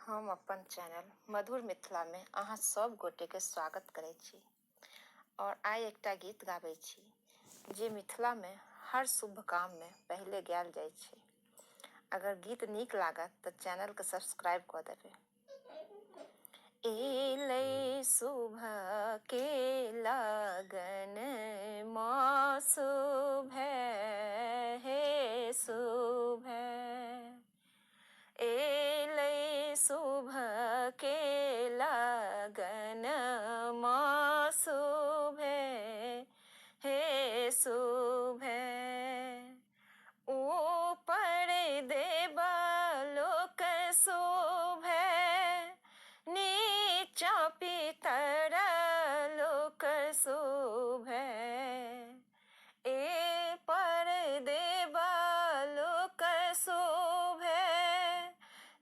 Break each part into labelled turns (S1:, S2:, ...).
S1: हम अपन चैनल मधुर मिथिला में अहाँ सब गोटे के स्वागत करै छी और आइ एकटा गीत गाबै छी जे मिथिला में हर शुभ काम में पहले गायल जाइ छै। अगर गीत नीक लागत तो चैनल के सब्सक्राइब कऽ देबै। एलै शुभ के लगन माँ शुभ हे शुभ एलै शुभ के लगन माँ शुभ हे शुभ ऊपर देवलोक शुभ नीचा पितर लोक शुभ ए पर देवलोक शुभ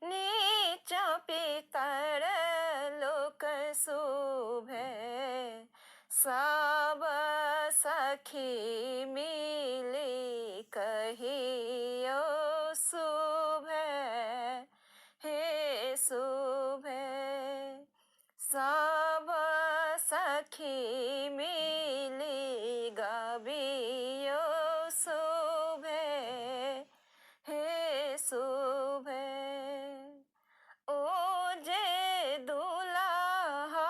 S1: नीचा पितर लोक शुभ सब सखी मिली कहियो शुभ हे शुभ सब सखी मिली गाबियो शुभ हे शुभ ओ जे दुल्हा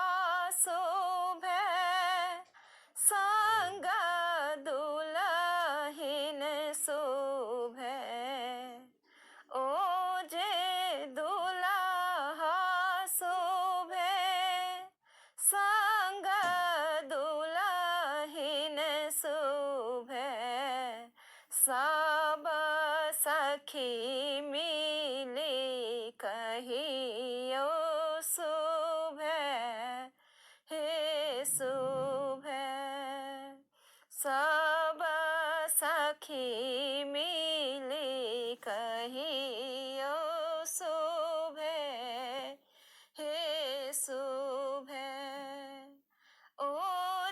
S1: शुभ संग दुल्हिन शुभ ओ जे दुल्हा शुभ संग दुल्हिन शुभ सब सखी मिली कहियो शुभ हे शुभ सब सखी मिली कहियो शुभ हे शुभ ओ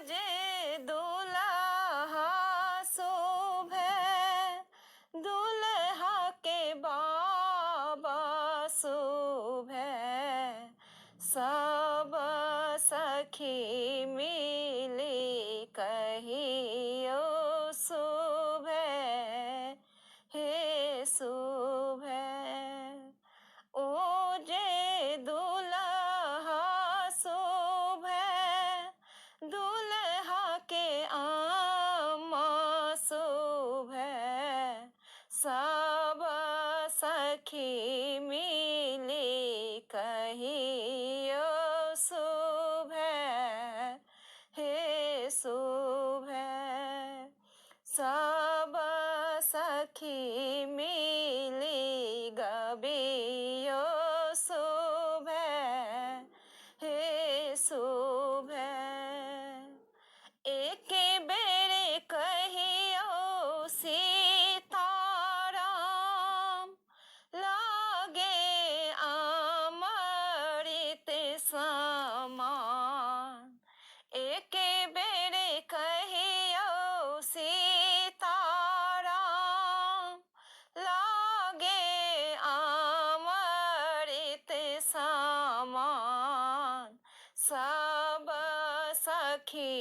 S1: जे दुल्हा शुभ दुल्हा के बाबा शुभ सब सखी मिली कहियो शुभ हे शुभ ओ जे दुल्हा शुभ दुल्हा के आमा शुभ सब सखी मिली कहियो शुभ हे शुभ सब सखी मिली गाबियो शुभ हे शुभ एक बेर कहियो सीताराम लागे अमृत समान एक बेर कहियो सीताराम लागे अमृत समान सब सखी